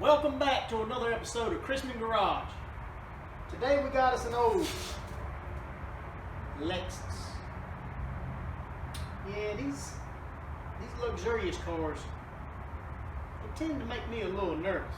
Welcome back to another episode of Chrisman Garage. Today we got us an old Lexus. Yeah, these luxurious cars, they tend to make me a little nervous.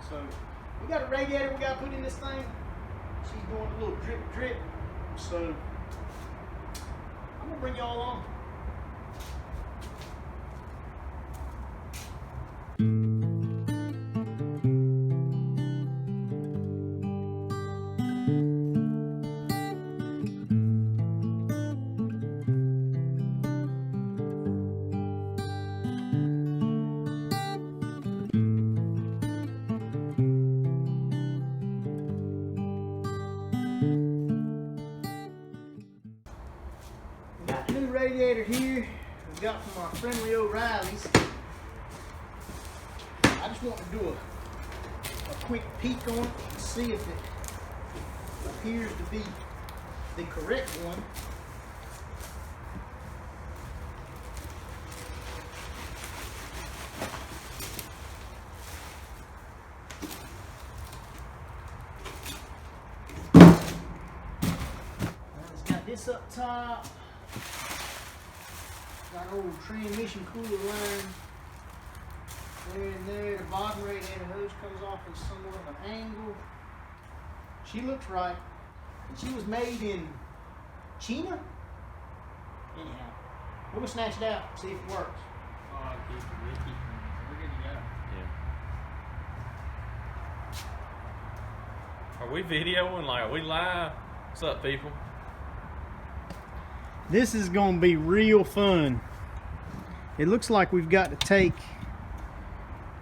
So we got a radiator we got to put in this thing. She's doing a little drip drip. So I'm gonna bring y'all along. Got a new radiator here we got from our friendly O'Reilly's. I just want to do a quick peek on it and see if it appears to be the correct one. It's got this up top. Got old transmission cooler line there and there. The bottom radiator hose comes off in somewhat of an angle. She looks right. And she was made in China? Anyhow, we're gonna snatch it out and see if it works. Oh, keep it, Ricky. We're good to go. Yeah. Are we videoing? Like, are we live? What's up, people? This is gonna be real fun. It looks like we've got to take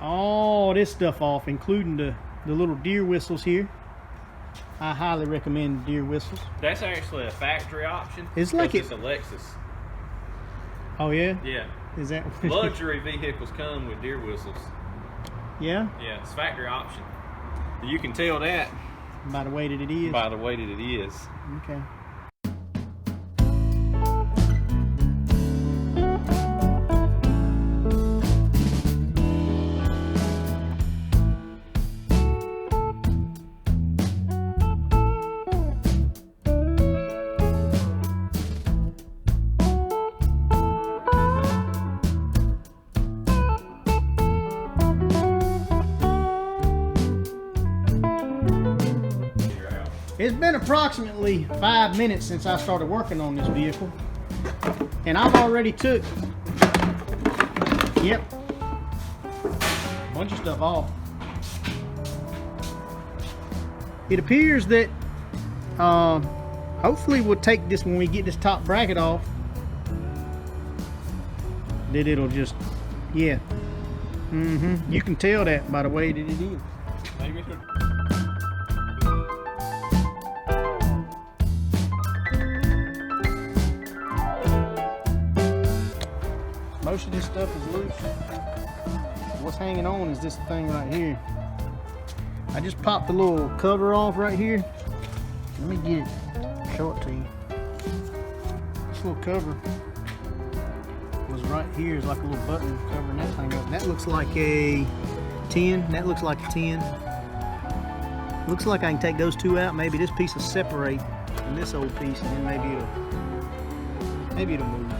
all this stuff off, including the little deer whistles here. I highly recommend the deer whistles. That's actually a factory option. It's like it's a Lexus. Oh yeah? Yeah. Is that Luxury vehicles come with deer whistles. Yeah? Yeah, it's factory option. You can tell that By the way that it is? by the way that it is. Okay. It's been approximately 5 minutes since I started working on this vehicle, and I've already took, a bunch of stuff off. It appears that hopefully we'll take this when we get this top bracket off, that it'll just, you can tell that by the way that it is. Maybe it could. Most of this stuff is loose. What's hanging on is this thing right here. I just popped the little cover off right here. Let me get it, show it to you. This little cover was right here. It's like a little button covering that thing up. That looks like a 10. That looks like a 10. Looks like I can take those two out. Maybe this piece will separate from this old piece, and then maybe it'll move.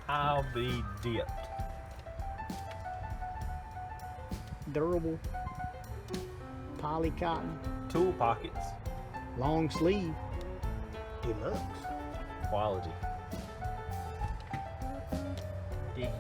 I'll be dipped. Durable poly cotton, Tool pockets. long sleeve. Deluxe. Quality. Dickies.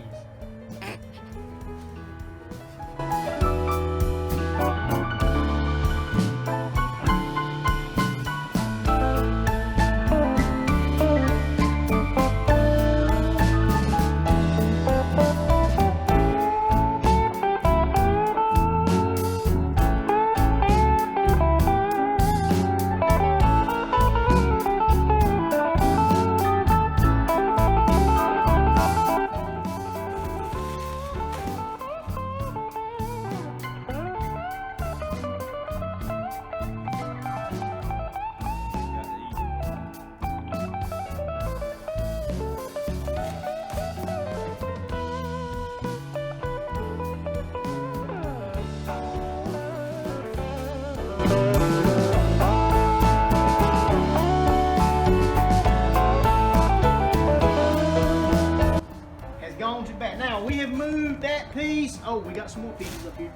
Has gone to back. Now we have moved that piece. Oh, we got some more pieces up here.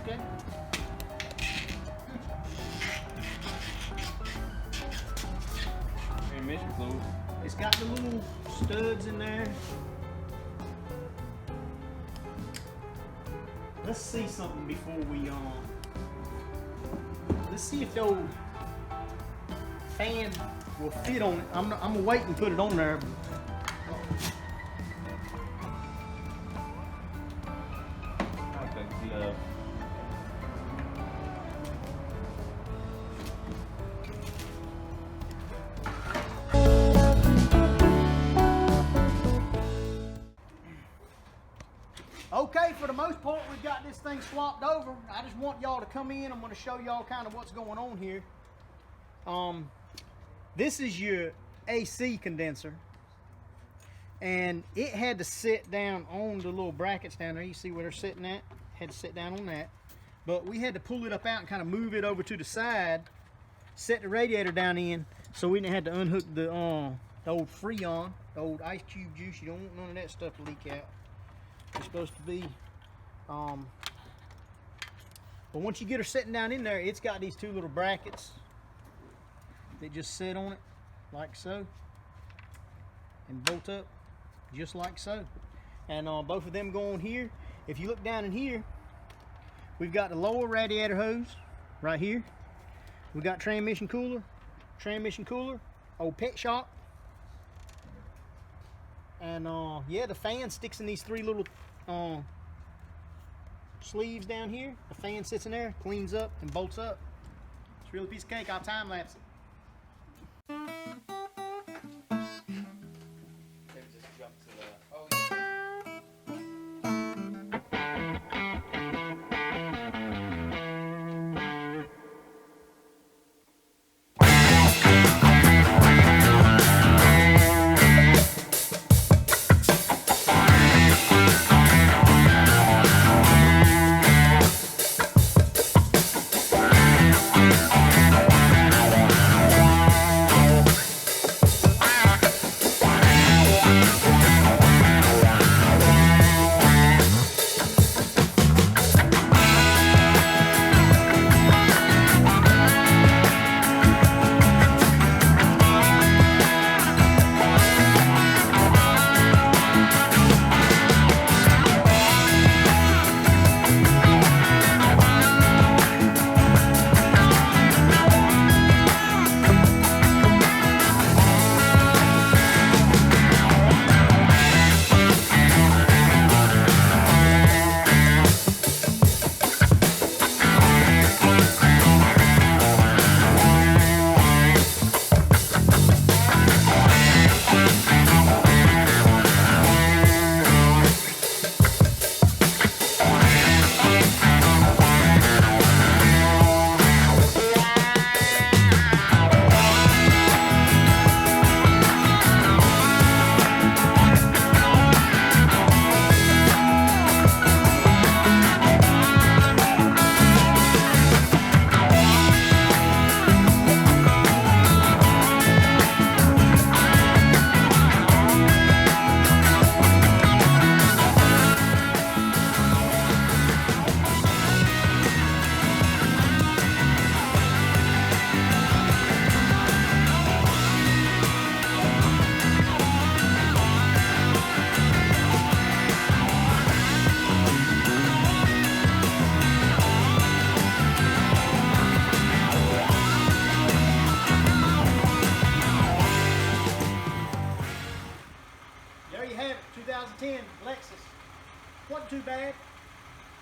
Okay. Transmission fluid. It's got the little studs in there. Let's see something before we let's see if the old fan will fit on it. I'm gonna wait and put it on there. Okay, glove. Okay, for the most part, we've got this thing swapped over. I just want y'all to come in. I'm going to show y'all kind of what's going on here. This is your AC condenser. And it had to sit down on the little brackets down there. You see where they're sitting at? Had to sit down on that. But we had to pull it up out and kind of move it over to the side. Set the radiator down in. So we didn't have to unhook the old Freon, the old ice cube juice. You don't want none of that stuff to leak out. It's supposed to be, but once you get her sitting down in there, it's got these two little brackets that just sit on it like so and bolt up just like so, and both of them go on here. If you look down in here, we've got the lower radiator hose right here. We got transmission cooler, old pet shop. And yeah, the fan sticks in these three little sleeves down here. The fan sits in there, cleans up and bolts up. It's really a piece of cake. I'll time lapse it.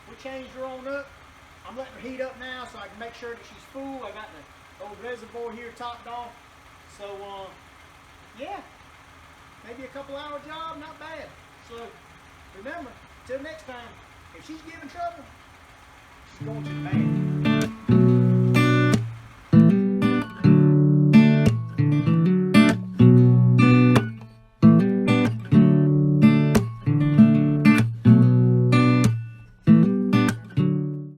we changed her on up. I'm letting her heat up now so I can make sure that she's full. I got the old reservoir here topped off. So, yeah, maybe a couple hour job, not bad. So, remember, till next time, if she's giving trouble, she's going to the bad.